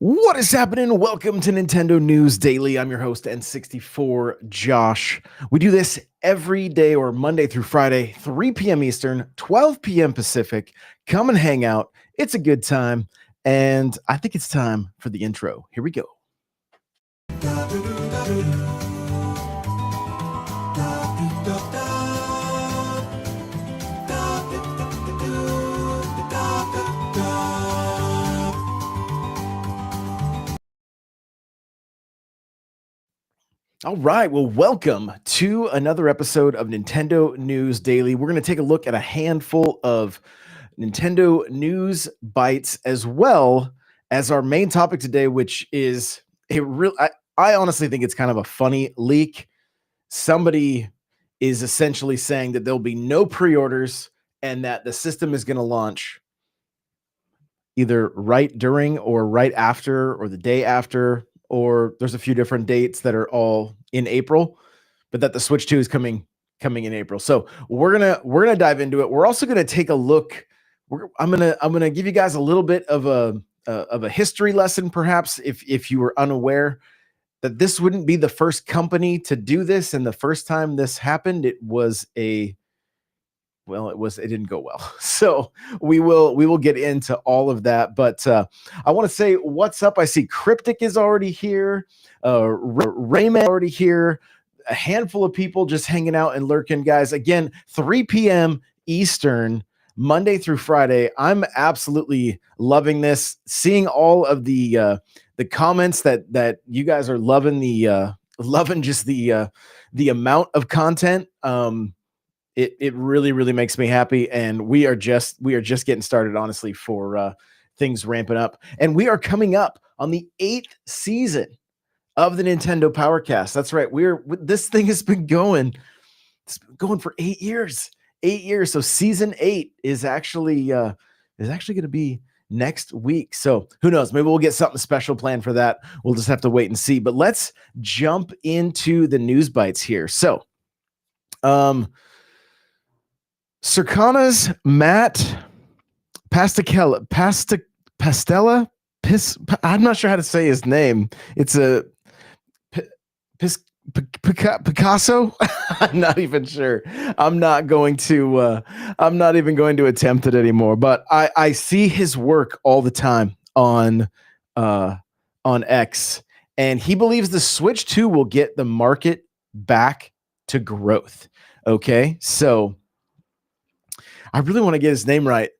What is happening? Welcome to Nintendo News Daily. I'm your host, N64 Josh. We do this every day or Monday through Friday, 3 p.m. Eastern, 12 p.m. Pacific. Come and hang out. It's a good time. And I think it's time for the intro. Here we go. All right. Well, welcome to another episode of Nintendo News Daily. We're going to take a look at a handful of Nintendo news bites as well as our main topic today, which is a real. I honestly think it's kind of a funny leak. Somebody is essentially saying that there'll be no pre-orders and that the system is going to launch either right during or right after or the day after, or there's a few different dates that are all in April, but that the Switch 2 is coming in April. So we're gonna dive into it. We're also gonna take a look. I'm gonna give you guys a little bit of a history lesson, perhaps if you were unaware that this wouldn't be the first company to do this, and the first time this happened, it didn't go well. So we will get into all of that. But I want to say what's up. I see Cryptic is already here. Rayman already here. A handful of people just hanging out and lurking, guys. Again, 3 p.m. Eastern, Monday through Friday. I'm absolutely loving this. Seeing all of the comments that you guys are loving loving just the amount of content. It really makes me happy, and we are just getting started, honestly, for things ramping up. And we are coming up on the 8th season of the Nintendo Powercast. That's right. This thing has been going for 8 years. 8 years. So season 8 is actually going to be next week. So who knows? Maybe we'll get something special planned for that. We'll just have to wait and see. But let's jump into the news bites here. So, Circana's Matt Pastella, I'm not sure how to say his name. It's a Picasso. I'm not even sure. I'm not even going to attempt it anymore. But I see his work all the time on X, and he believes the Switch 2 will get the market back to growth. Okay, so I really want to get his name right.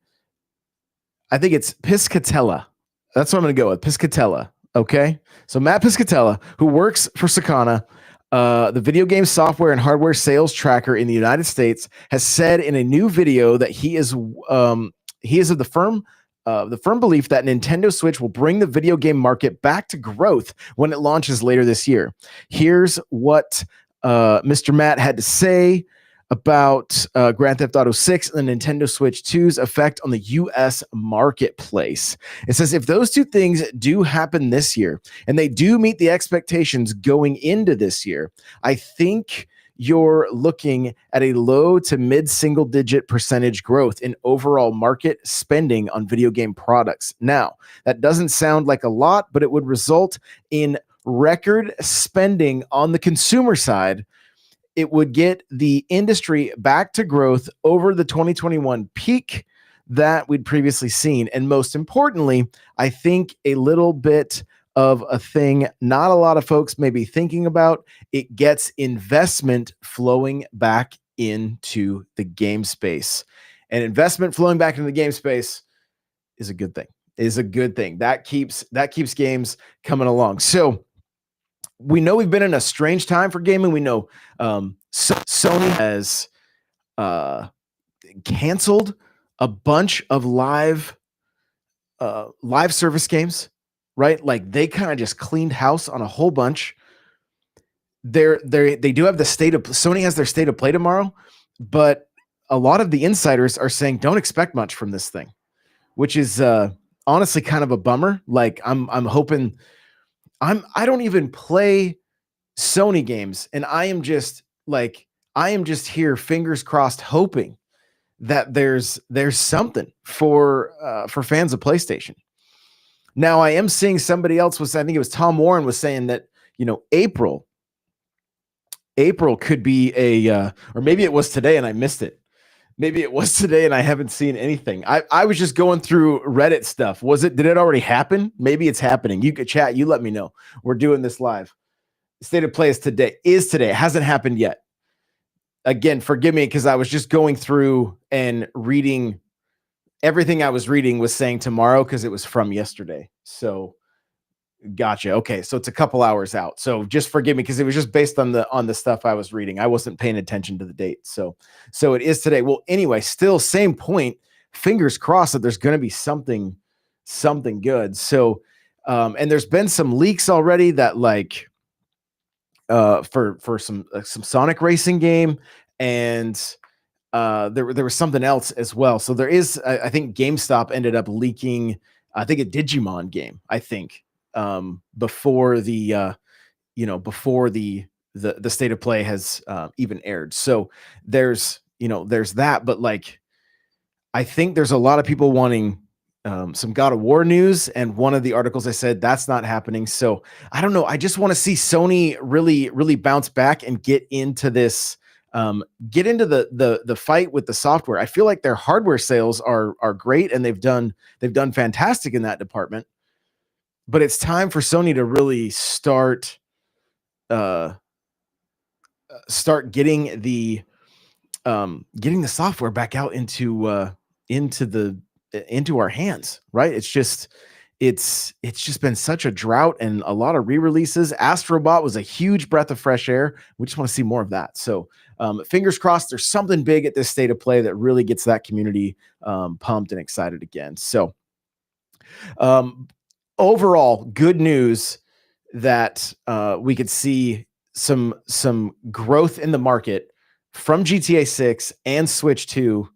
I think it's Piscatella. That's what I'm going to go with. Piscatella. Okay. So Matt Piscatella, who works for Circana, the video game software and hardware sales tracker in the United States, has said in a new video that he is of the firm belief that Nintendo Switch will bring the video game market back to growth when it launches later this year. Here's what Mr. Matt had to say about Grand Theft Auto 6 and the Nintendo Switch 2's effect on the U.S. marketplace. It says, if those two things do happen this year, and they do meet the expectations going into this year, I think you're looking at a low to mid single-digit percentage growth in overall market spending on video game products. Now, that doesn't sound like a lot, but it would result in record spending on the consumer side. It would get the industry back to growth over the 2021 peak that we'd previously seen. And most importantly, I think a little bit of a thing not a lot of folks may be thinking about, it gets investment flowing back into the game space. And investment flowing back into the game space is a good thing. That keeps games coming along. So we know we've been in a strange time for gaming. We know Sony has canceled a bunch of live service games, right? Like they kind of just cleaned house on a whole bunch. They do have Sony has their state of play tomorrow, but a lot of the insiders are saying don't expect much from this thing, which is honestly kind of a bummer. Like I'm hoping. I don't even play Sony games, and I am just here, fingers crossed, hoping that there's something for fans of PlayStation. Now I am seeing somebody else I think it was Tom Warren was saying that, April could be or maybe it was today and I missed it. Maybe it was today and I haven't seen anything. I was just going through Reddit stuff. Did it already happen? Maybe it's happening. You could chat. You let me know. We're doing this live. State of play is today. It hasn't happened yet. Again, forgive me because I was just going through and reading. Everything I was reading was saying tomorrow because it was from yesterday. So gotcha. Okay. So it's a couple hours out. So just forgive me because it was just based on the stuff I was reading. I wasn't paying attention to the date. So it is today. Well, anyway, still same point. Fingers crossed that there's going to be something good. So, and there's been some leaks already that like, for some Sonic racing game, and there was something else as well. So there is, I think GameStop ended up leaking, I think a Digimon game, I think, before the state of play has even aired. So there's that, but like, I think there's a lot of people wanting some God of War news, and one of the articles I said that's not happening. So I don't know. I just want to see Sony really, really bounce back and get into this, get into the fight with the software. I feel like their hardware sales are great, and they've done fantastic in that department. But it's time for Sony to really start getting the software back out into our hands, right? It's just been such a drought and a lot of re-releases. Astrobot was a huge breath of fresh air. We just want to see more of that. So fingers crossed there's something big at this state of play that really gets that community pumped and excited again. So overall, good news that we could see some growth in the market from GTA 6 and Switch 2.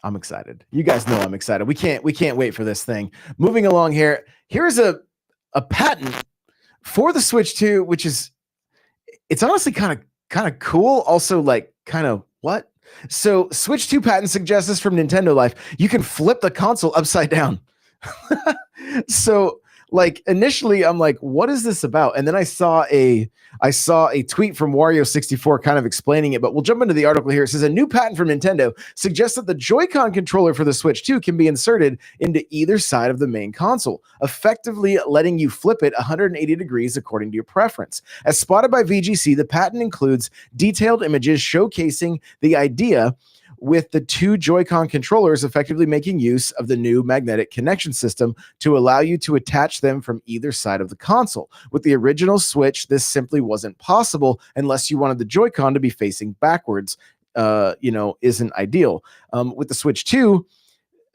I'm excited. You guys know I'm excited. We can't wait for this thing. Moving along here. Here's a patent for the Switch 2, which is, it's honestly kind of cool. Also like kind of what? So Switch 2 patent suggests this from Nintendo Life. You can flip the console upside down. So like initially I'm like, what is this about? And then I saw a tweet from Wario64 kind of explaining it, but we'll jump into the article here. It says a new patent from Nintendo suggests that the Joy-Con controller for the Switch 2 can be inserted into either side of the main console, effectively letting you flip it 180 degrees according to your preference. As spotted by VGC, the patent includes detailed images showcasing the idea with the two Joy-Con controllers effectively making use of the new magnetic connection system to allow you to attach them from either side of the console. With the original Switch, this simply wasn't possible unless you wanted the Joy-Con to be facing backwards, isn't ideal. With the Switch 2,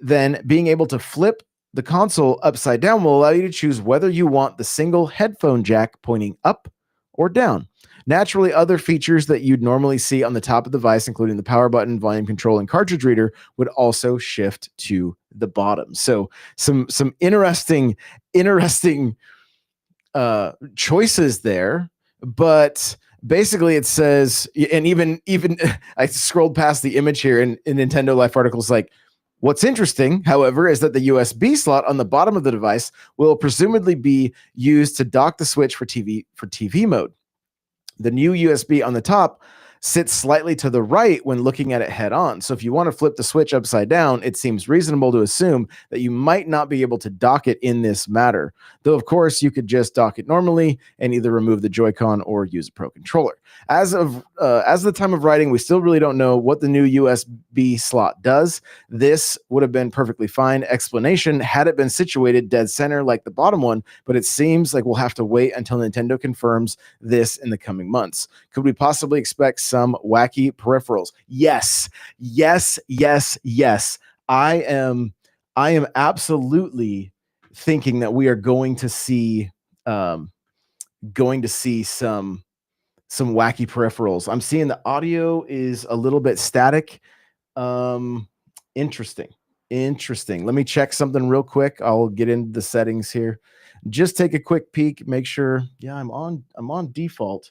then being able to flip the console upside down will allow you to choose whether you want the single headphone jack pointing up or down. Naturally, other features that you'd normally see on the top of the device, including the power button, volume control, and cartridge reader, would also shift to the bottom. So some interesting choices there. But basically it says, and even I scrolled past the image here in Nintendo Life articles, like, what's interesting, however, is that the USB slot on the bottom of the device will presumably be used to dock the Switch for TV mode. The new USB on the top sits slightly to the right when looking at it head on. So if you want to flip the Switch upside down, it seems reasonable to assume that you might not be able to dock it in this matter. Though, of course, you could just dock it normally and either remove the Joy-Con or use a Pro Controller. As of the time of writing, we still really don't know what the new USB slot does. This would have been perfectly fine explanation had it been situated dead center like the bottom one, but it seems like we'll have to wait until Nintendo confirms this in the coming months. Could we possibly expect some wacky peripherals? Yes. I am absolutely thinking that we are going to see some wacky peripherals. I'm seeing the audio is a little bit static. Interesting. Let me check something real quick. I'll get into the settings here. Just take a quick peek, make sure. Yeah, I'm on default.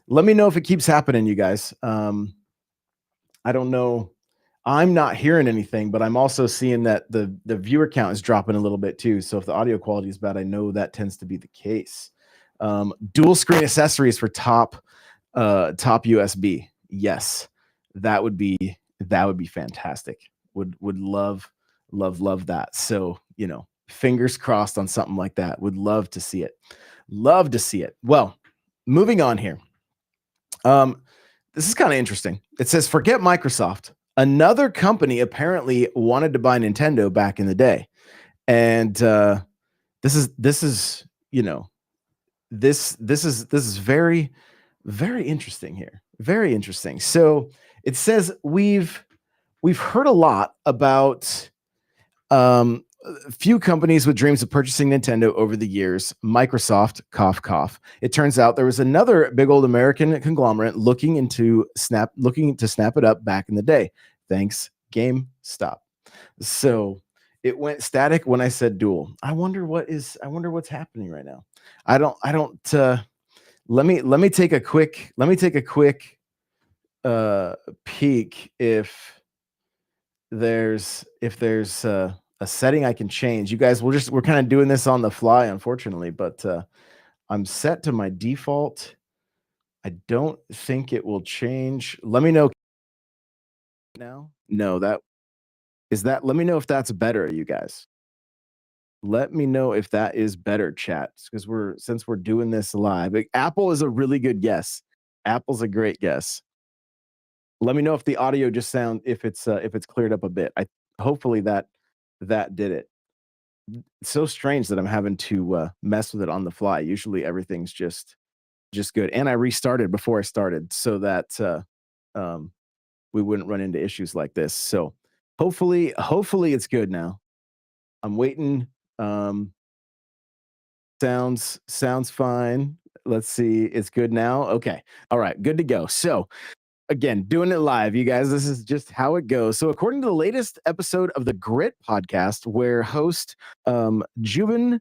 Let me know if it keeps happening, you guys. I don't know I'm not hearing anything, but I'm also seeing that the viewer count is dropping a little bit too. So if the audio quality is bad, I know that tends to be the case. Dual screen accessories for top USB. Yes, that would be fantastic. Would love that. So, fingers crossed on something like that. Would love to see it. Love to see it. Well, moving on here. This is kind of interesting. It says, forget Microsoft. Another company apparently wanted to buy Nintendo back in the day. And this is, this is very, very interesting here. Very interesting. So it says we've heard a lot about a few companies with dreams of purchasing Nintendo over the years. Microsoft, cough, cough. It turns out there was another big old American conglomerate looking to snap it up back in the day. Thanks, GameStop. So it went static when I said dual. I wonder what's happening right now. I don't. Let me take a quick peek if there's a setting I can change. You guys, we're kind of doing this on the fly, unfortunately, but I'm set to my default. I don't think it will change. Let me know now. No, let me know if that's better, you guys. Let me know if that is better, chat, because since we're doing this live. Apple is a really good guess. Apple's a great guess. Let me know if the audio just if it's cleared up a bit. Hopefully that did it. It's so strange that I'm having to mess with it on the fly. Usually everything's just good. And I restarted before I started so that we wouldn't run into issues like this. So hopefully it's good now. I'm waiting. Sounds fine. Let's see. It's good now. Okay. All right. Good to go. So again, doing it live, you guys. This is just how it goes. So, according to the latest episode of the Grit podcast, where host Juven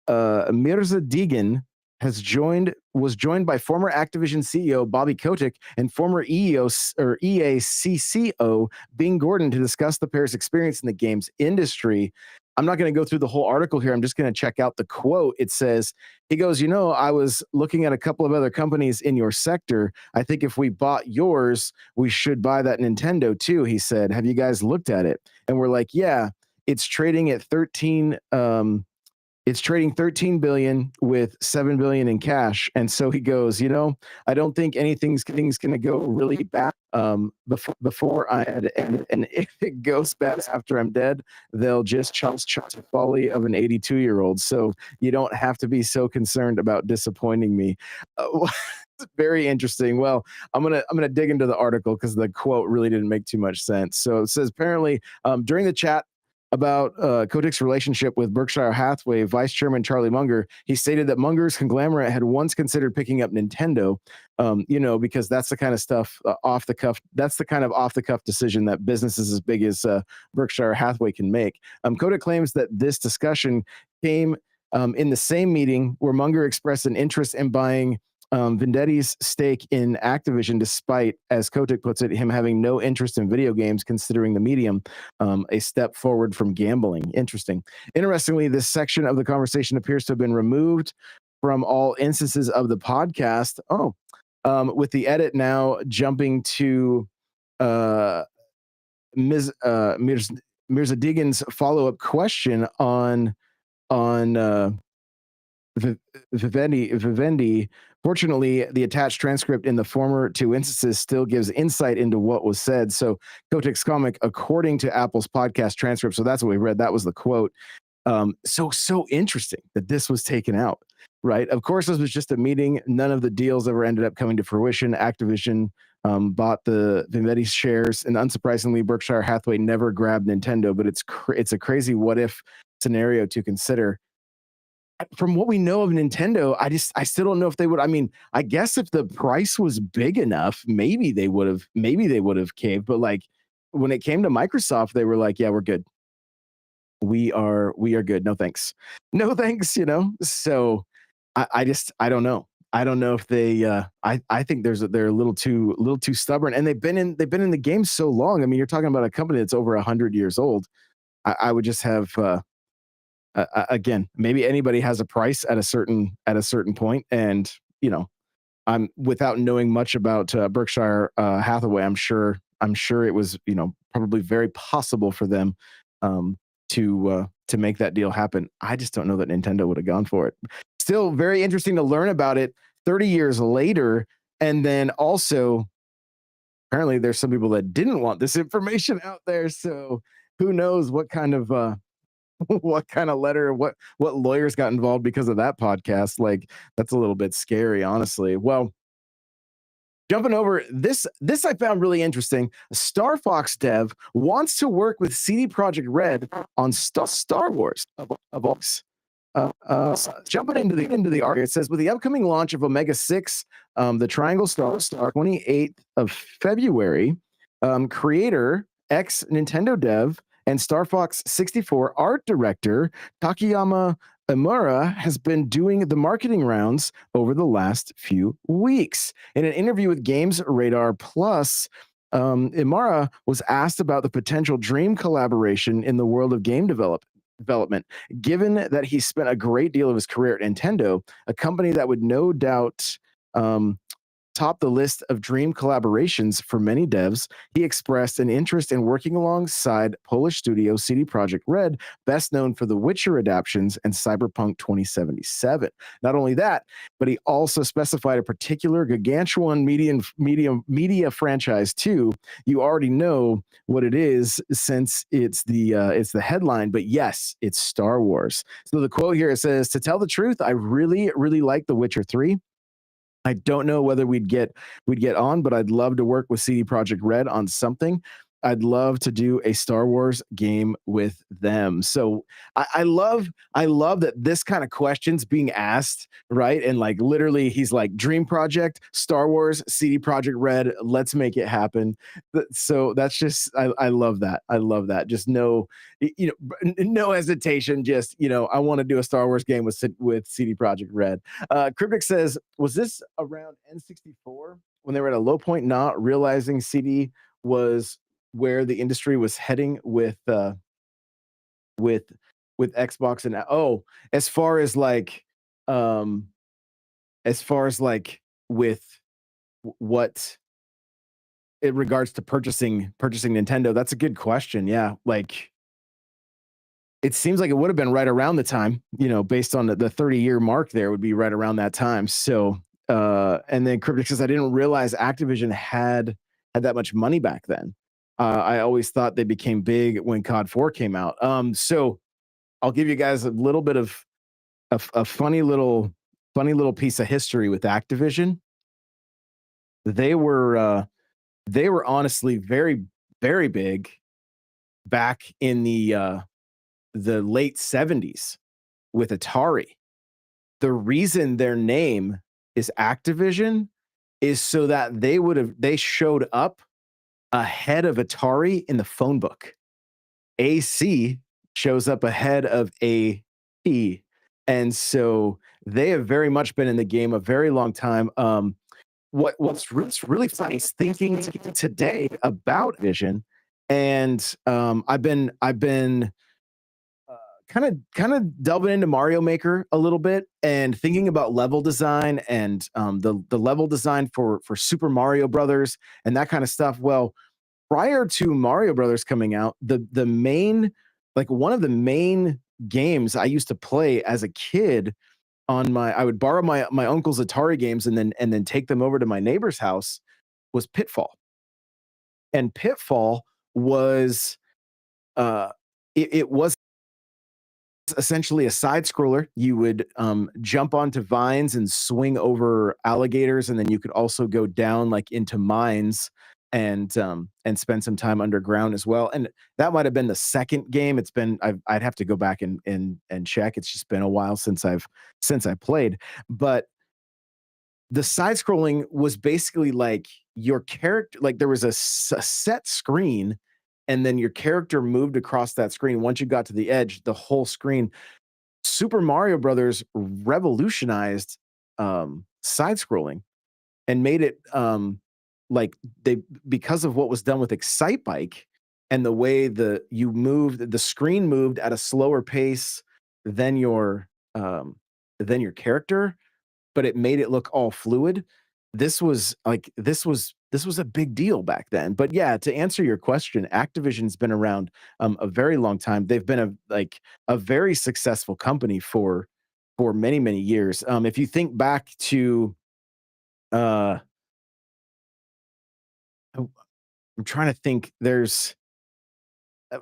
Mirza Deegan was joined by former Activision CEO Bobby Kotick and former EA CCO Bing Gordon to discuss the pair's experience in the games industry. I'm not going to go through the whole article here. I'm just going to check out the quote. It says, he goes, I was looking at a couple of other companies in your sector. I think if we bought yours, we should buy that Nintendo too. He said, have you guys looked at it? And we're like, yeah, it's trading at 13. It's trading 13 billion with 7 billion in cash. And so he goes, I don't think anything's going to go really bad before I had, and if it goes bad after I'm dead, they'll just chop the folly of an 82-year-old. So you don't have to be so concerned about disappointing me. Very interesting. Well, I'm gonna dig into the article because the quote really didn't make too much sense. So it says apparently during the chat about Kotick's relationship with Berkshire Hathaway, Vice Chairman Charlie Munger, he stated that Munger's conglomerate had once considered picking up Nintendo, because that's the kind of stuff off the cuff. That's the kind of off the cuff decision that businesses as big as Berkshire Hathaway can make. Kotick claims that this discussion came in the same meeting where Munger expressed an interest in buying Vendetti's stake in Activision, despite, as Kotick puts it, him having no interest in video games, considering the medium a step forward from gambling. Interestingly, this section of the conversation appears to have been removed from all instances of the podcast. With the edit now jumping to Mirza Deegan's follow-up question on Vivendi. Fortunately, the attached transcript in the former two instances still gives insight into what was said. So Kotick's comic, according to Apple's podcast transcript, so that's what we read. That was the quote. So interesting that this was taken out, right? Of course, this was just a meeting. None of the deals ever ended up coming to fruition. Activision bought the Vivendi shares, and unsurprisingly, Berkshire Hathaway never grabbed Nintendo. But it's a crazy what if scenario to consider. From what we know of Nintendo, I still don't know if they would. I mean, I guess if the price was big enough, maybe they would have caved. But like when it came to Microsoft, they were like, yeah, we're good. We are good. No thanks. No thanks, So I don't know. I don't know if they. I think they're a little too stubborn, and they've been in the game so long. I mean, you're talking about a company that's over 100 years old. I would just have again, maybe anybody has a price at a certain point, and you know, I'm without knowing much about Berkshire Hathaway. I'm sure it was probably very possible for them um, to make that deal happen. I just don't know that Nintendo would have gone for it. Still very interesting to learn about it 30 years later, and then also apparently there's some people that didn't want this information out there. So who knows what kind of what kind of letter, what lawyers got involved because of that podcast. Like that's a little bit scary, honestly. Well, jumping over this I found really interesting. Star Fox dev wants to work with CD Projekt Red on Star Wars of all. Jumping into the article, it says with the upcoming launch of Omega 6, the Triangle Star 28th of February, creator, ex Nintendo dev, and Star Fox 64 art director Takayama Imura has been doing the marketing rounds over the last few weeks. In an interview with Games Radar Plus, Imura was asked about the potential dream collaboration in the world of game development. Given that he spent a great deal of his career at Nintendo, a company that would no doubt top the list of dream collaborations for many devs, he expressed an interest in working alongside Polish studio CD Projekt Red, best known for the Witcher adaptations and Cyberpunk 2077. Not only that, but he also specified a particular gargantuan media franchise too. You already know what it is since it's the headline, but yes, it's Star Wars. So the quote here, it says, "To tell the truth, I really like The Witcher 3. I don't know whether we'd get on, but I'd love to work with CD Projekt Red on something. I'd love to do a Star Wars game with them." So I love that this kind of questions being asked, right? And like literally, he's like, "Dream project, Star Wars, CD Projekt Red, let's make it happen." So that's just I love that. I love that. Just no, no hesitation. Just I want to do a Star Wars game with CD Projekt Red. Cryptic says, was this around N64 when they were at a low point, not realizing CD was where the industry was heading with with Xbox and oh, as far as like um as far as like with what in regards to purchasing Nintendo, that's a good question. Yeah, like it seems like it would have been right around the time, based on the 30-year mark there would be right around that time. So and then Cryptic says I didn't realize Activision had that much money back then. I always thought they became big when COD 4 came out. So I'll give you guys a little bit of a funny little piece of history with Activision. They were they were honestly very big back in the late 70s with Atari. The reason their name is Activision is so that they showed up ahead of Atari in the phone book. AC shows up ahead of AT. And so they have very much been in the game a very long time. What's really funny is thinking today about Vision, and I've been kind of delving into Mario Maker a little bit and thinking about level design and the level design for Super Mario Brothers and that kind of stuff. Well, prior to Mario Brothers coming out, the main like one of the main games I used to play as a kid I would borrow my uncle's Atari games and then take them over to my neighbor's house was Pitfall. And Pitfall was uh it was essentially a side scroller. You would jump onto vines and swing over alligators, and then you could also go down like into mines and spend some time underground as well. And that might have been the second game. I'd have to go back and check. It's just been a while since I played. But the side scrolling was basically like your character, like there was a set screen and then your character moved across that screen. Once you got to the edge, the whole screen. Super Mario Brothers revolutionized side scrolling and made it like they because of what was done with Excitebike and the way the screen moved at a slower pace than your um than your character, but it made it look all fluid. This was a big deal back then. But yeah, to answer your question, Activision's been around a very long time. They've been a very successful company for many many years. If you think back to uh oh, I'm trying to think.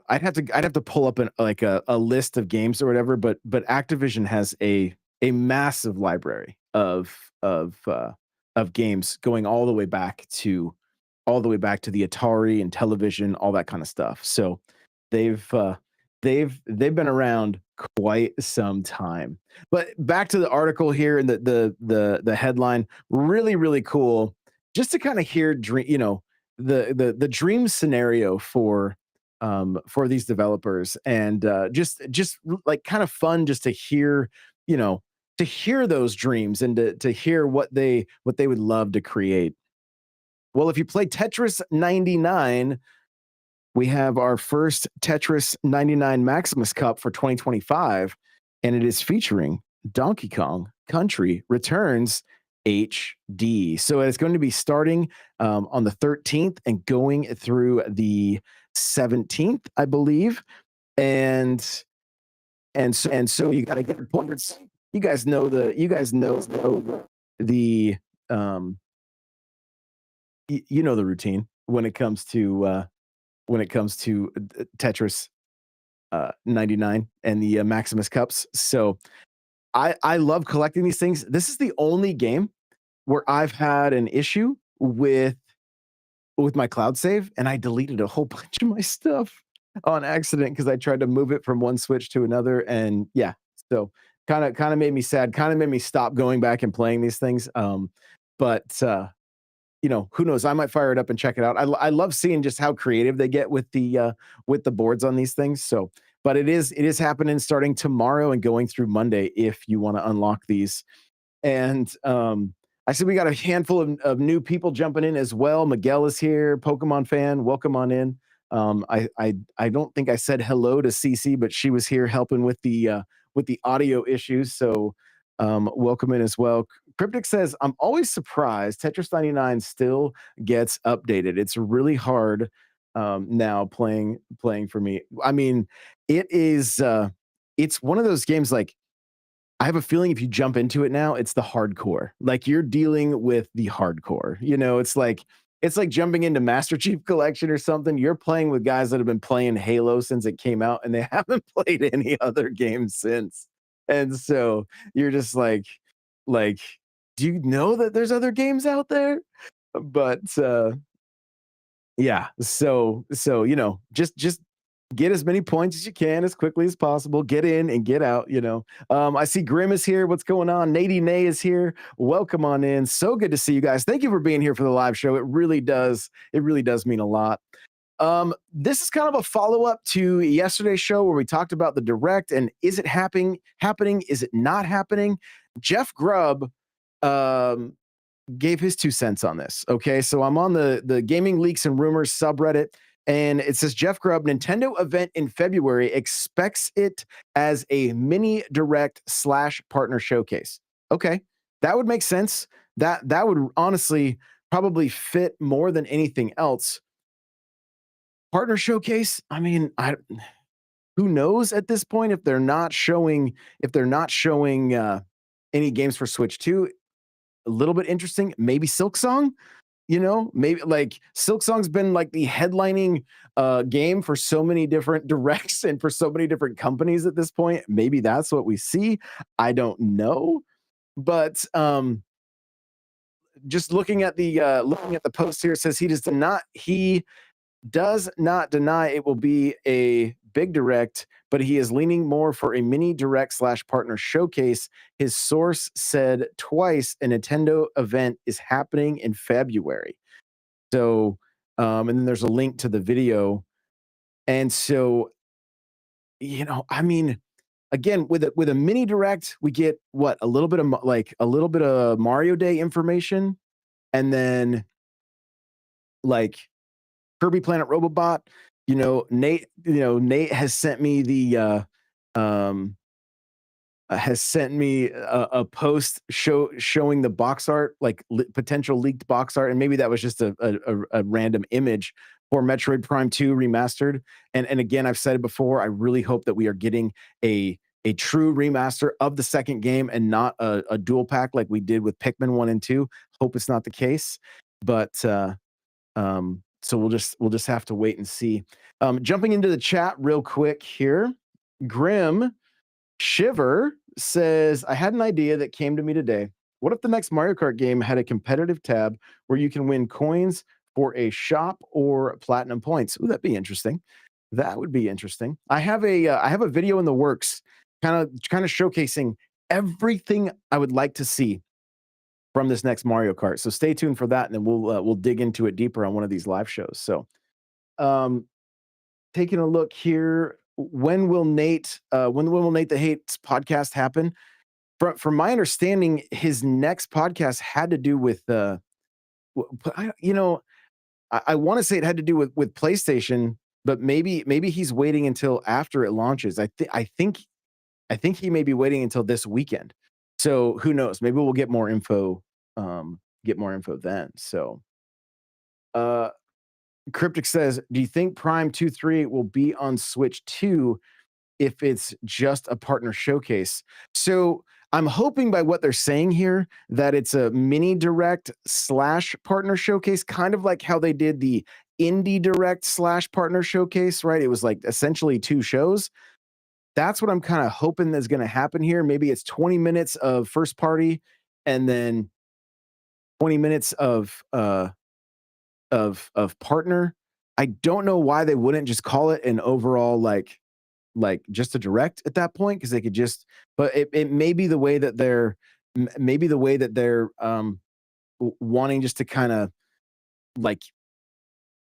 I'd have to pull up a list of games or whatever, but Activision has a massive library of games going all the way back to the Atari and television, all that kind of stuff. So they've uh, they've been around quite some time. But back to the article here and the headline, really really cool. Just to kind of hear the dream scenario for these developers, and like kind of fun just you know to hear those dreams and to hear what they would love to create. Well, if you play Tetris 99, we have our first Tetris 99 Maximus Cup for 2025, and it is featuring Donkey Kong Country Returns HD. So it's going to be starting on the 13th and going through the 17th, I believe. And and so you got to get your points. You guys know the you know the routine when it comes to Tetris 99 and the Maximus Cups. So I love collecting these things. This is the only game where I've had an issue with my cloud save, and I deleted a whole bunch of my stuff on accident because I tried to move it from one Switch to another, and yeah, so kind of made me sad. Kind of made me stop going back and playing these things. But who knows? I might fire it up and check it out. I love seeing just how creative they get with the boards on these things. So, but it is happening starting tomorrow and going through Monday if you want to unlock these. And I see we got a handful of new people jumping in as well. Miguel is here, Pokemon fan. Welcome on in. I don't think I said hello to CC, but she was here helping with the audio issues. So welcome in as well. Cryptic says, I'm always surprised Tetris 99 still gets updated. It's really hard now playing for me. I mean, it's one of those games like I have a feeling if you jump into it now, it's the hardcore. Like you're dealing with the hardcore. It's like jumping into Master Chief Collection or something. You're playing with guys that have been playing Halo since it came out and they haven't played any other games since. And so you're just like, do you know that there's other games out there? But yeah, so just get as many points as you can as quickly as possible. Get in and get out. I see Grim is here. What's going on? Nady Nay is here. Welcome on in. So good to see you guys. Thank you for being here for the live show. It really does. It really does mean a lot. This is kind of a follow-up to yesterday's show where we talked about the direct and is it happening? Is it not happening? Jeff Grubb um, gave his 2 cents on this. Okay, so I'm on the Gaming Leaks and Rumors subreddit, and it says Jeff Grubb, Nintendo event in February expects it as a mini direct / partner showcase. Okay, that would make sense. That would honestly probably fit more than anything else. Partner showcase. I mean, who knows at this point if they're not showing any games for Switch 2. A little bit interesting. Maybe Silksong. Maybe like Silksong's been like the headlining game for so many different directs and for so many different companies at this point. Maybe that's what we see. I don't know. But just looking at the post here, it says he does not deny it will be a big direct, but he is leaning more for a mini direct / partner showcase. His source said twice a Nintendo event is happening in February. So, and then there's a link to the video. And so, I mean, again, with a mini direct, we get what, a little bit of like a little bit of Mario Day information, and then like Kirby Planet Robobot. Nate has sent me um a post showing the box art, like potential leaked box art, and maybe that was just a random image for Metroid Prime 2 remastered. And again, I've said it before, I really hope that we are getting a true remaster of the second game and not a dual pack like we did with Pikmin 1 and 2. Hope it's not the case, but so we'll just have to wait and see. Jumping into the chat real quick here, Grim Shiver says, I had an idea that came to me today. What if the next Mario Kart game had a competitive tab where you can win coins for a shop or platinum points? Ooh, that'd be interesting. That would be interesting. I have a video in the works, kind of showcasing everything I would like to see from this next Mario Kart. So stay tuned for that, and then we'll dig into it deeper on one of these live shows. So, taking a look here, when will Nate the Hates podcast happen? From my understanding, his next podcast had to do with I want to say it had to do with PlayStation, but maybe he's waiting until after it launches. I think he may be waiting until this weekend. So who knows? Maybe we'll get more info. Then. So, Cryptic says, "Do you think Prime 238 will be on Switch 2 if it's just a partner showcase?" So I'm hoping by what they're saying here that it's a mini direct / partner showcase, kind of like how they did the indie direct / partner showcase, right? It was like essentially 2 shows. That's what I'm kind of hoping is going to happen here. Maybe it's 20 minutes of first party and then 20 minutes of partner. I don't know why they wouldn't just call it an overall like just a direct at that point, because they could just, but it may be the way that they're wanting just to kind of like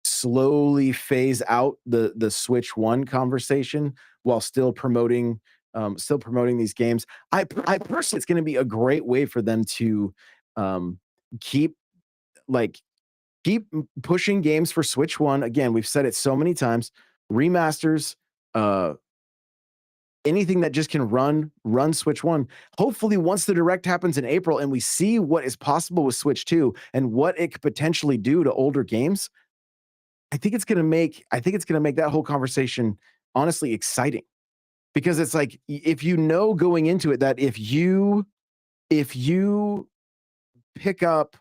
slowly phase out the Switch 1 conversation while still promoting these games. I personally, it's going to be a great way for them to keep pushing games for Switch 1. Again, we've said it so many times, remasters, anything that just can run Switch 1. Hopefully, once the direct happens in April and we see what is possible with Switch 2 and what it could potentially do to older games, I think it's going to make that whole conversation honestly exciting, because it's like, if going into it that if you pick up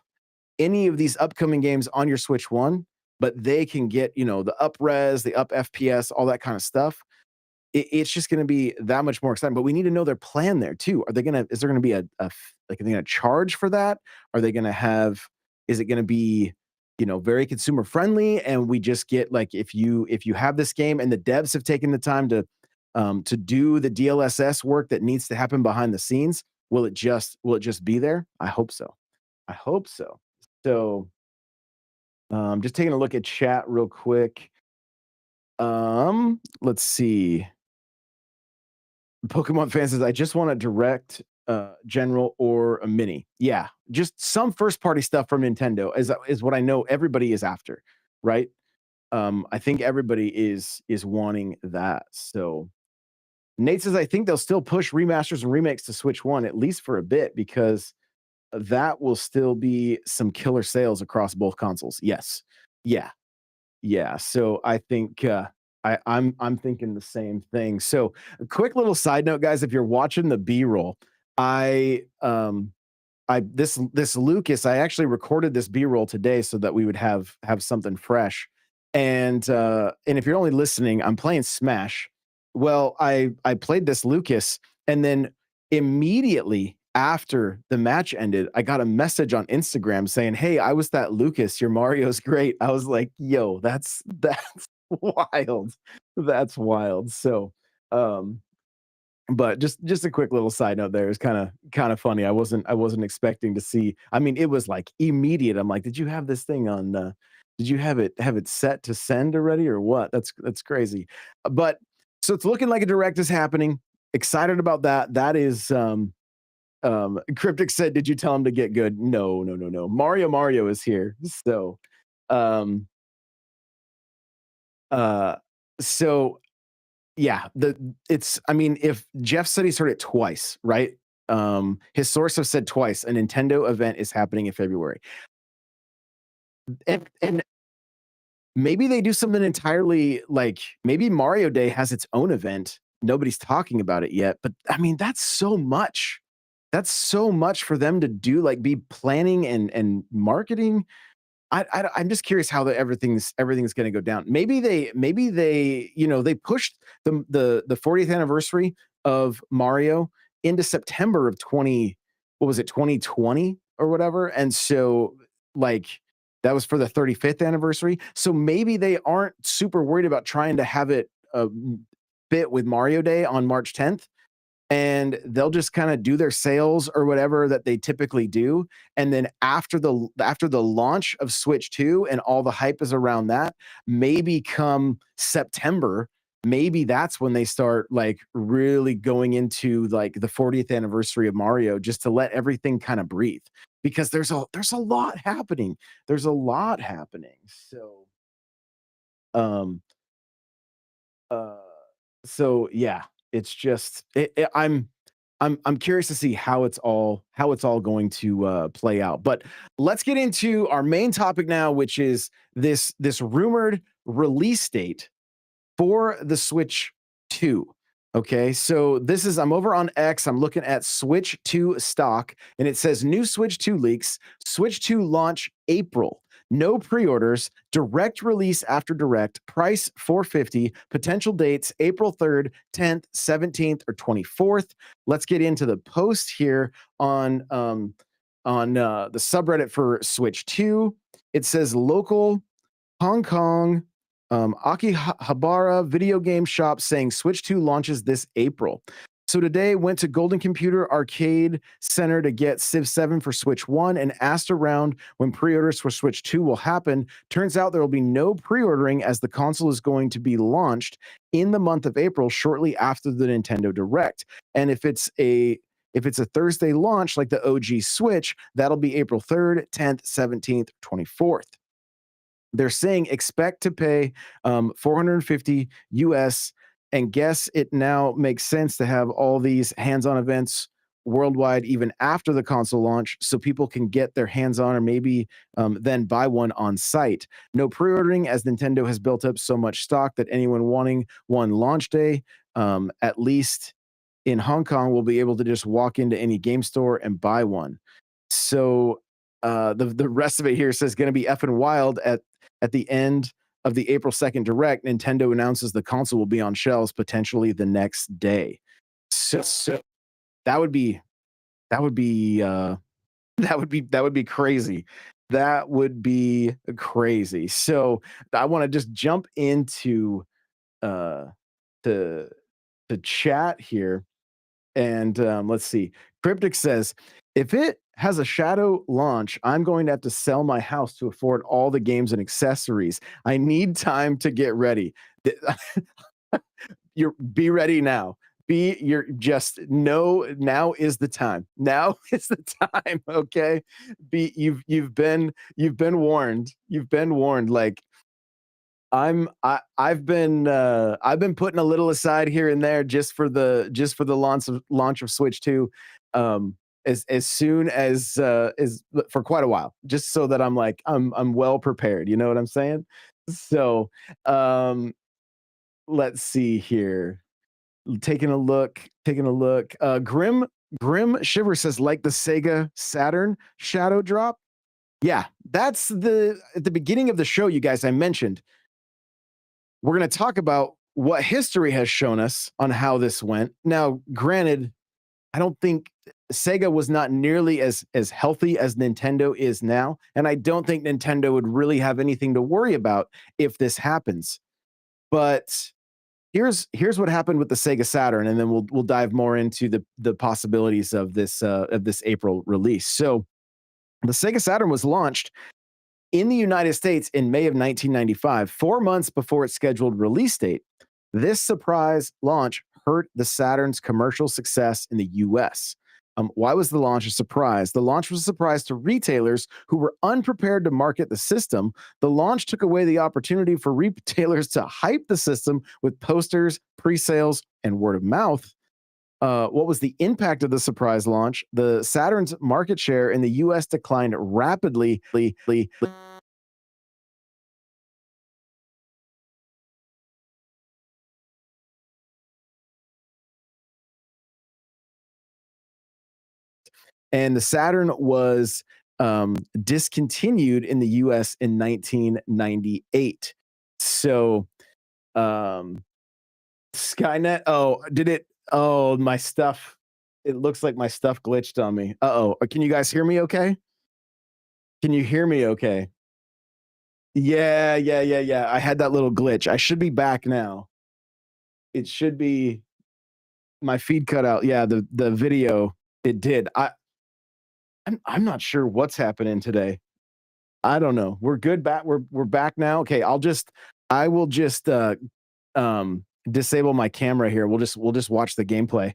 any of these upcoming games on your Switch 1, but they can get, the up res, the up FPS, all that kind of stuff, it's just going to be that much more exciting. But we need to know their plan there too. Is there going to be are they going to charge for that? Are they going to have, is it going to be, very consumer friendly? And we just get, like, if you have this game and the devs have taken the time to do the DLSS work that needs to happen behind the scenes, will it just be there? I hope so. So, just taking a look at chat real quick. Let's see. Pokemon fan says, I just want a direct general or a mini. Yeah, just some first party stuff from Nintendo is what I know everybody is after, right? I think everybody is wanting that. So Nate says, I think they'll still push remasters and remakes to Switch 1 at least for a bit, because that will still be some killer sales across both consoles. Yes. Yeah. So I think I'm thinking the same thing. So a quick little side note, guys, if you're watching the B-roll, this Lucas, I actually recorded this B-roll today so that we would have something fresh. And if you're only listening, I'm playing Smash. Well, I played this Lucas, and then immediately after the match ended, I got a message on Instagram saying, "Hey, I was that Lucas. Your Mario's great." I was like, "Yo, that's wild. That's wild." So, but just a quick little side note there is kind of funny. I wasn't expecting to see. I mean, it was like immediate. I'm like, "Did you have this thing on? Did you have it set to send already, or what?" That's crazy. But so it's looking like a direct is happening. excited about that. That is Cryptic said, "Did you tell him to get good?" No, no, no, no. Mario is here. Um uh so yeah, it's I mean, if Jeff said he's heard it twice, right? His source have said twice a Nintendo event is happening in February. And maybe they do something entirely like maybe Mario Day has its own event. Nobody's talking about it yet, but I mean, that's so much. That's so much for them to do, like be planning and marketing. I'm just curious how everything's going to go down. Maybe they they pushed the 40th anniversary of Mario into September of 20 what was it 2020 or whatever, and so like that was for the 35th anniversary. So maybe they aren't super worried about trying to have it bit with Mario Day on March 10th, and they'll just kind of do their sales or whatever that they typically do, and then after the launch of Switch 2 and all the hype is around that, maybe come September, maybe that's when they start like really going into like the 40th anniversary of Mario, just to let everything kind of breathe, because there's a lot happening. There's a lot happening. Um uh so yeah, it's just I'm curious to see how it's all going to play out. But let's get into our main topic now, which is this rumored release date for the Switch 2. Okay, so I'm over on X. I'm looking at Switch 2 stock, and it says new Switch 2 leaks, Switch 2 launch April. No pre-orders, direct release after direct, price 450, potential dates April 3rd, 10th, 17th, or 24th. Let's get into the post here on the subreddit for Switch 2. It says local Hong Kong, Akihabara Video Game Shop saying Switch 2 launches this April. So today went to Golden Computer Arcade Center to get Civ 7 for Switch 1 and asked around when pre-orders for Switch 2 will happen. Turns out there will be no pre-ordering as the console is going to be launched in the month of April shortly after the Nintendo Direct. And if it's a Thursday launch like the OG Switch, that'll be April 3rd, 10th, 17th, 24th. They're saying expect to pay 450 US, and guess it now makes sense to have all these hands-on events worldwide even after the console launch, so people can get their hands on or maybe then buy one on site. No pre-ordering, as Nintendo has built up so much stock that anyone wanting one launch day, at least in Hong Kong, will be able to just walk into any game store and buy one. So the rest of it here says going to be effing wild at the end of the April 2nd Direct. Nintendo announces the console will be on shelves potentially the next day. So that would be that would be that would be crazy. That would be crazy. So I want to just jump into uh the the chat here. And let's see. Cryptic says, if it has a shadow launch, I'm going to have to sell my house to afford all the games and accessories. I need time to get ready. Be ready now. You're just no, now is the time. Now is the time. Okay. You've been warned. You've been warned. Like I've been putting a little aside here and there just for the launch of Switch 2, as soon as for quite a while, just so that I'm well prepared. You know what I'm saying? So let's see here. Taking a look. Grim Shiver says like the Sega Saturn shadow drop. Yeah, that's at the beginning of the show, you guys. I mentioned we're going to talk about what history has shown us on how this went. Now, granted, I don't think Sega was not nearly as healthy as Nintendo is now, and I don't think Nintendo would really have anything to worry about if this happens. But here's what happened with the Sega Saturn, and then we'll dive more into the possibilities of this April release. So, the Sega Saturn was launched in the United States in May of 1995, 4 months before its scheduled release date. This surprise launch hurt the Saturn's commercial success in the US. Why was the launch a surprise? The launch was a surprise to retailers who were unprepared to market the system. The launch took away the opportunity for retailers to hype the system with posters, pre sales, and word of mouth. What was the impact of the surprise launch? The Saturn's market share in the US declined rapidly. And the Saturn was discontinued in the US in 1998. So, um, Skynet. Oh, did it? Oh, my stuff. It looks like my stuff glitched on me. Uh oh. Can you guys hear me okay? Can you hear me okay? Yeah. I had that little glitch. I should be back now. It should be my feed cut out. Yeah, the video it did. I'm not sure what's happening today. I don't know. We're good back. We're back now. Okay, I will just disable my camera here. We'll just watch the gameplay.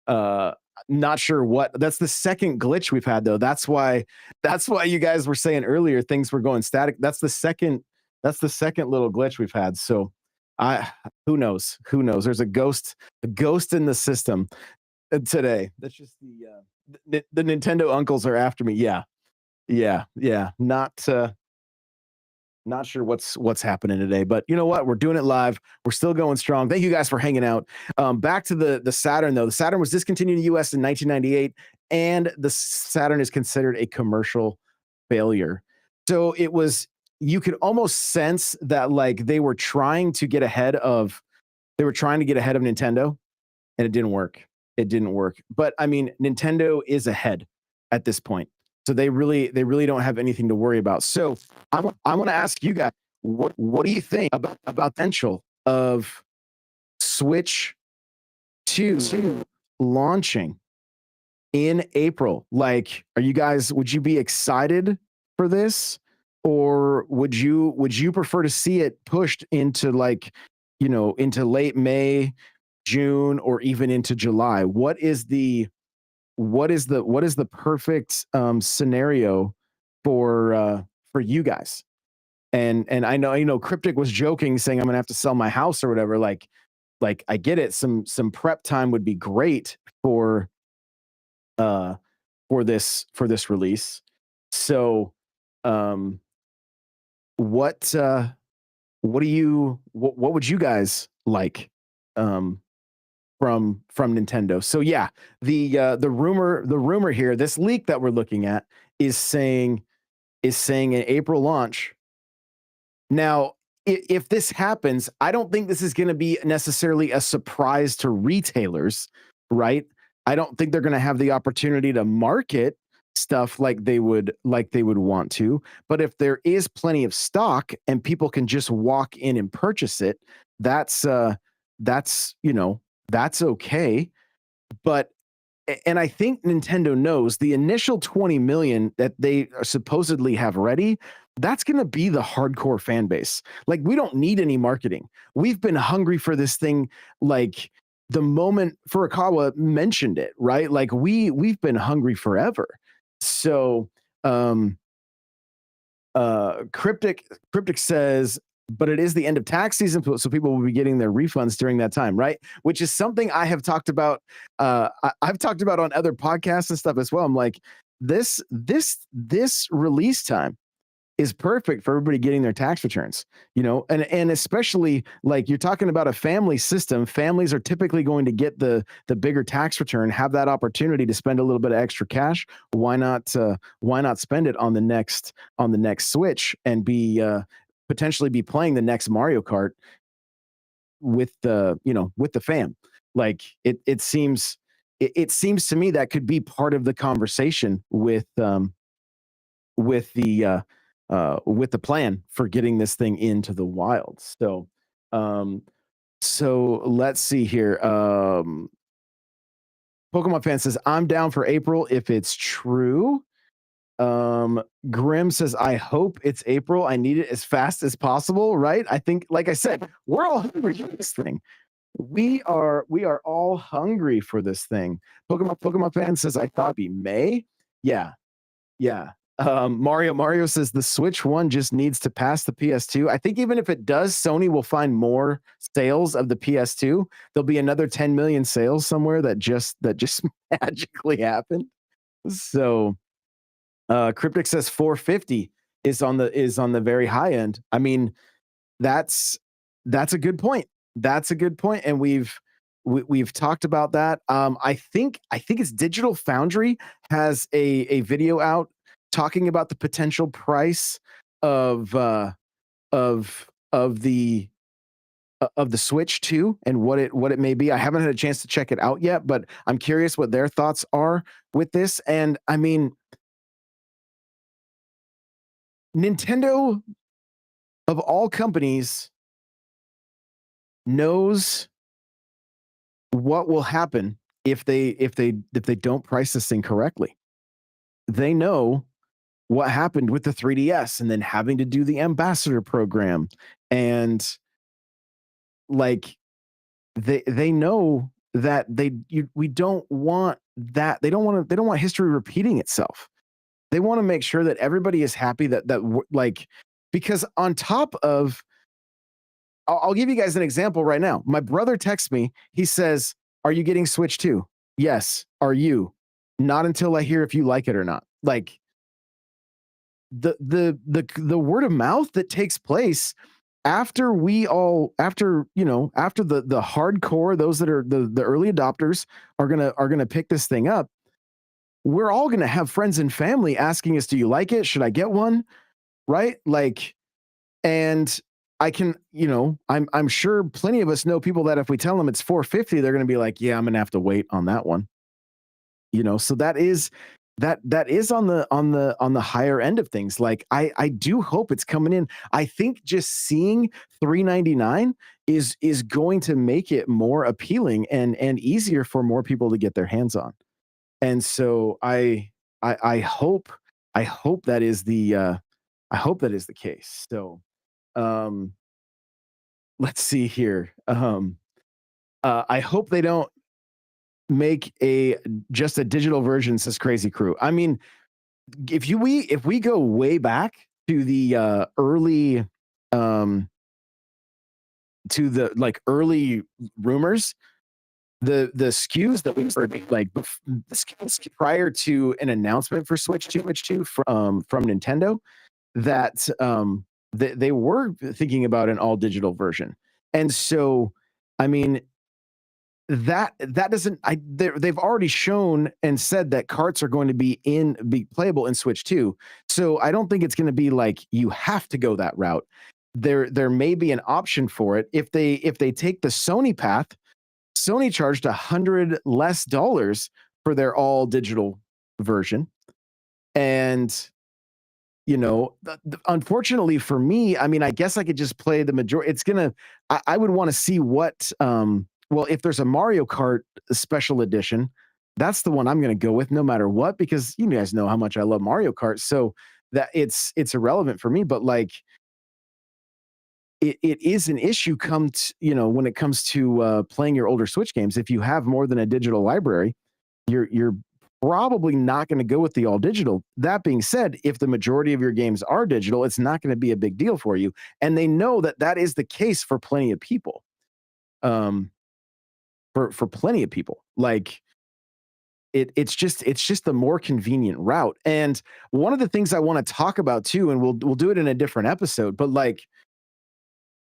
Uh Not sure what. That's the second glitch we've had though. That's why you guys were saying earlier things were going static. That's the second little glitch we've had. So I who knows? Who knows? There's a ghost in the system today. That's just the Nintendo uncles are after me. Yeah. Not sure what's happening today, but you know what? We're doing it live. We're still going strong. Thank you guys for hanging out. Back to the Saturn though. The Saturn was discontinued in the US in 1998, and the Saturn is considered a commercial failure. So it was you could almost sense that like they were trying to get ahead of Nintendo, and it didn't work. It didn't work. But I mean, Nintendo is ahead at this point. So they really don't have anything to worry about. So I want to ask you guys, what do you think about the potential of Switch 2 launching in April? Like, would you be excited for this? Or would you prefer to see it pushed into like, into late May, June, or even into July? What is the perfect scenario for you guys? And I know Cryptic was joking, saying I'm gonna have to sell my house or whatever. Like I get it. Some prep time would be great uh for this release. So um what what would you guys like um from Nintendo? So yeah, the rumor here, this leak that we're looking at is saying an April launch. Now, if this happens, I don't think this is going to be necessarily a surprise to retailers, right? I don't think they're going to have the opportunity to market stuff like they would want to. But if there is plenty of stock and people can just walk in and purchase it, that's that's that's okay. But and I think Nintendo knows the initial 20 million that they supposedly have ready, that's going to be the hardcore fan base. Like, we don't need any marketing. We've been hungry for this thing, like the moment Furukawa mentioned it, right? Like, we've been hungry forever. So um Cryptic says, but it is the end of tax season, so people will be getting their refunds during that time, right? Which is something I have talked about. I've talked about on other podcasts and stuff as well. I'm like, this release time is perfect for everybody getting their tax returns, and especially like you're talking about a family system. Families are typically going to get the bigger tax return, have that opportunity to spend a little bit of extra cash. Why not spend it on the next Switch and be potentially be playing the next Mario Kart with the fam? Like it seems to me that could be part of the conversation with the plan for getting this thing into the wild. Um, so let's see here. Pokemon fan says, I'm down for April if it's true. Grim says, I hope it's April. I need it as fast as possible, right? I think, like I said, we're all hungry for this thing. We are all hungry for this thing. Pokemon fan says I thought it'd be May. Yeah, yeah. Mario says the Switch One just needs to pass the PS2. I think even if it does, Sony will find more sales of the PS2. There'll be another 10 million sales somewhere that just magically happened. So Cryptic says 450 is on the very high end. I mean, that's that's a good point. That's a good point, and we've talked about that. I think it's Digital Foundry has a video out talking about the potential price of of the Switch 2 and what it may be. I haven't had a chance to check it out yet, but I'm curious what their thoughts are with this. And I mean, Nintendo of all companies knows what will happen if they don't price this thing correctly. They know what happened with the 3DS and then having to do the ambassador program, and like they know that we don't want that. They don't want history repeating itself. They want to make sure that everybody is happy like, because on top of, I'll give you guys an example right now. My brother texts me. He says, "Are you getting Switch 2?" Yes. Are you? Not until I hear if you like it or not. Like, the word of mouth that takes place after the hardcore, those that are the early adopters are gonna pick this thing up. We're all gonna have friends and family asking us, "Do you like it? Should I get one?" Right? Like, and I'm sure plenty of us know people that if we tell them it's 450, they're gonna be like, "Yeah, I'm gonna have to wait on that one." So that is on the higher end of things. Like, I do hope it's coming in. I think just seeing 399 is going to make it more appealing and easier for more people to get their hands on. And so I hope that is the case. So um let's see here. I hope they don't make a just a digital version, says Crazy Crew. I mean, if we go way back to the early um to the like early rumors, the SKUs that we heard, like the SKUs prior to an announcement for Switch 2 from Nintendo, that they were thinking about an all digital version. And so, I mean, that doesn't they've already shown and said that carts are going to be playable in Switch 2. So I don't think it's going to be like you have to go that route. There may be an option for it if they take the Sony path. Sony charged $100 less for their all digital version. And unfortunately for me, I mean, I guess I could just play the majority. I would want to see what, well, if there's a Mario Kart special edition, that's the one I'm going to go with no matter what, because you guys know how much I love Mario Kart. So that it's irrelevant for me, but like, it is an issue when it comes to playing your older Switch games. If you have more than a digital library, you're probably not going to go with the all digital. That being said, if the majority of your games are digital, it's not going to be a big deal for you, and they know that that is the case for plenty of people. Um, for plenty of people, like it's just the more convenient route. And one of the things I want to talk about too, and we'll do it in a different episode, but like,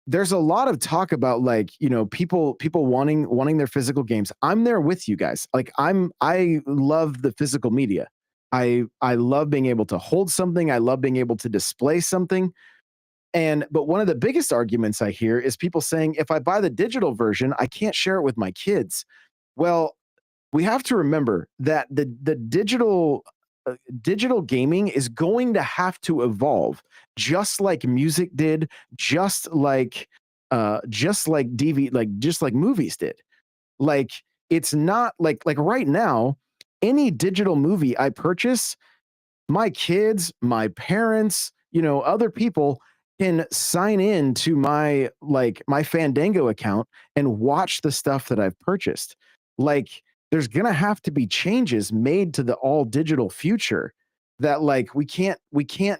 there's a lot of talk about, like, people wanting their physical games. I'm there with you guys. Like, I love the physical media. I love being able to hold something. I love being able to display something. But one of the biggest arguments I hear is people saying, if I buy the digital version, I can't share it with my kids. Well, we have to remember that the digital gaming is going to have to evolve, just like music did, just like DV, just like movies did. Like, it's not like right now, any digital movie I purchase, my kids, my parents, other people, can sign in to my Fandango account and watch the stuff that I've purchased. Like, there's gonna have to be changes made to the all digital future that like we can't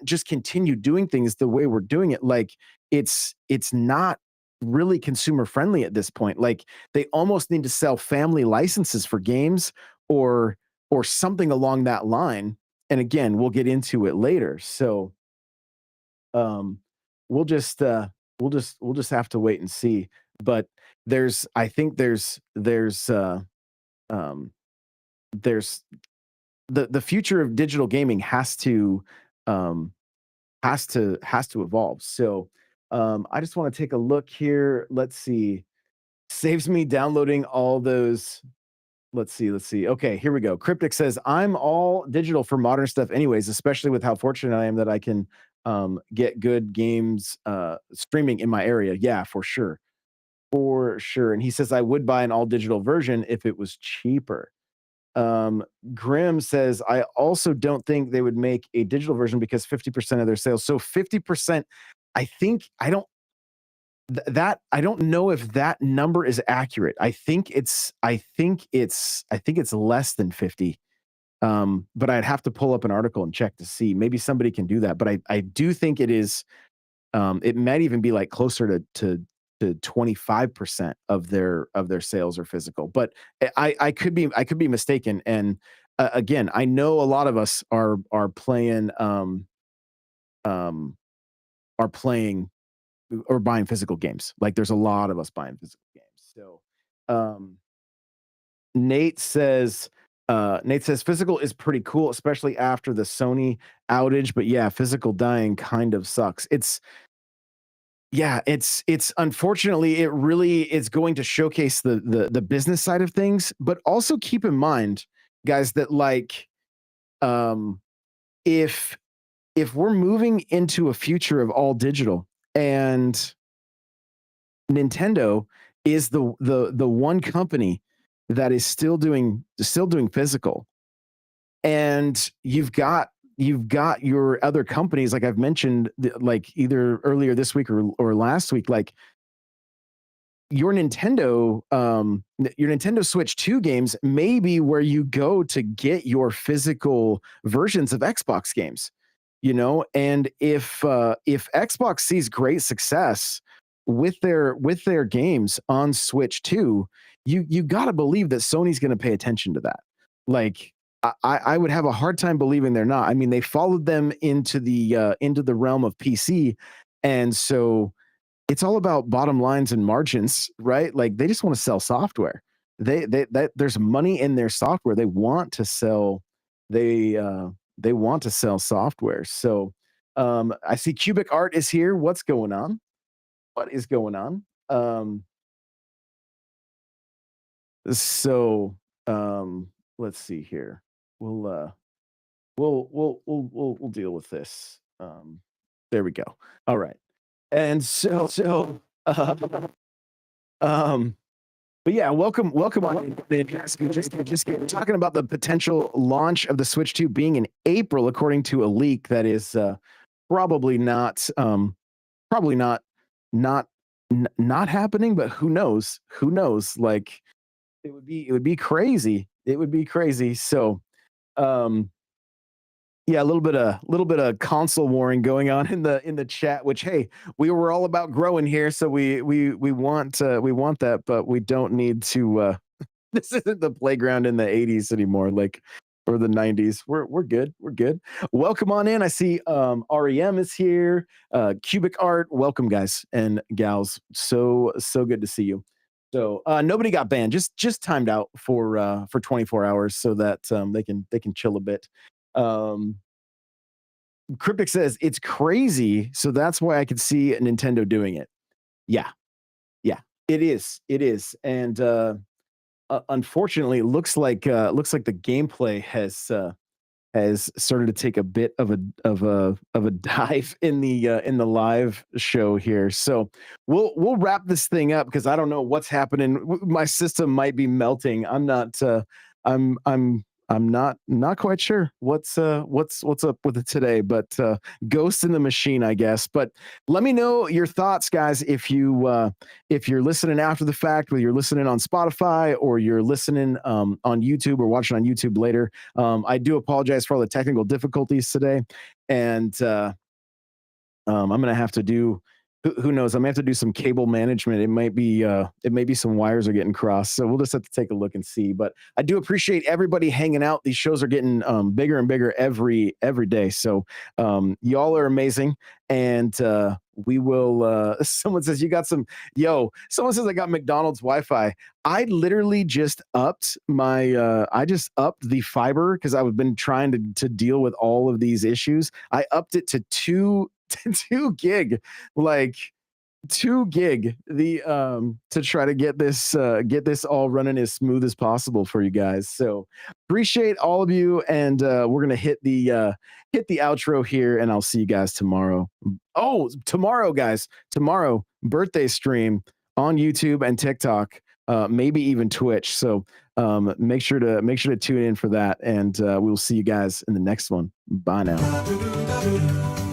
just continue doing things the way we're doing it. Like it's not really consumer friendly at this point. Like they almost need to sell family licenses for games or or something along that line. And again, we'll get into it later. So um we'll just we'll just have to wait and see. But there's I think um there's the future of digital gaming um has to evolve. So I just want to take a look here. Let's see. Saves me downloading all those. Let's see. Okay, here we go. Cryptic says, I'm all digital for modern stuff, anyways, especially with how fortunate I am that I can get good games streaming in my area. Yeah, for sure. For sure. And he says, I would buy an all digital version if it was cheaper. Um, Grim says, I also don't think they would make a digital version because 50% of their sales. So 50%, I think, I don't, that I don't know if that number is accurate. I think it's less than 50. But I'd have to pull up an article and check to see. Maybe somebody can do that. But I do think it is it might even be like closer to 25% of their sales are physical. But I could be mistaken. And again, I know a lot of us um are playing or buying physical games. Like there's a lot of us buying physical games. So um Nate says Nate says physical is pretty cool, especially after the Sony outage. But yeah, physical dying kind of sucks. It's unfortunately it really is going to showcase the business side of things, but also keep in mind, guys, that like um if if we're moving into a future of all digital and Nintendo is the one company that is still doing physical, and you've got your other companies like I've mentioned like either earlier this week or last week, like your Nintendo Switch 2 games may be where you go to get your physical versions of Xbox games, you know. And if Xbox sees great success with their games on Switch 2, you got to believe that Sony's going to pay attention to that. Like I would have a hard time believing they're not. I mean, they followed them into the realm of PC, and so it's all about bottom lines and margins, right? Like they just want to sell software. They that there's money in their software. They want to sell they want to sell software. So I see Cubic Art is here. What's going on? What is going on? So let's see here. We'll we'll deal with this. There we go. All right. And uh, um but yeah, welcome on in. Just talking about the potential launch of the Switch 2 being in April, according to a leak that is probably not probably not not happening, but who knows? Who knows? Like it would be crazy. It would be crazy. So um yeah, a little bit of console warring going on in the chat. Which hey, we were all about growing here, so we want that, but we don't need to. This isn't the playground in the '80s anymore, like or the '90s. We're good. We're good. Welcome on in. I see REM is here. Cubic Art. Welcome, guys and gals. So good to see you. So nobody got banned. Just timed out for 24 hours so that they can chill a bit. Um, Cryptic says it's crazy, so that's why I could see Nintendo doing it. Yeah, yeah, it is. It is, and unfortunately, it looks like the gameplay has started to take a bit of a dive in the live show here. So we'll wrap this thing up because I don't know what's happening. My system might be melting. I'm not. I'm I'm not quite sure what's up with it today, but Ghost in the Machine, I guess. But let me know your thoughts, guys. If you're listening after the fact, whether you're listening on Spotify or you're listening on YouTube or watching on YouTube later, I do apologize for all the technical difficulties today, and I'm gonna have to do. Who knows? I'm gonna have to do some cable management. It may be some wires are getting crossed, so we'll just have to take a look and see. But I do appreciate everybody hanging out. These shows are getting bigger and bigger every day. So y'all are amazing, and we will. Someone says you got some. Yo, someone says I got McDonald's Wi-Fi. I literally just upped my. I just upped the fiber because I've been trying to deal with all of these issues. I upped it to two to 2 gig, like 2 gig, the to try to get this all running as smooth as possible for you guys. So appreciate all of you, and we're gonna hit the outro here, and I'll see you guys tomorrow. Oh, tomorrow, guys, tomorrow birthday stream on YouTube and TikTok, maybe even Twitch. So make sure to tune in for that, and we will see you guys in the next one. Bye now.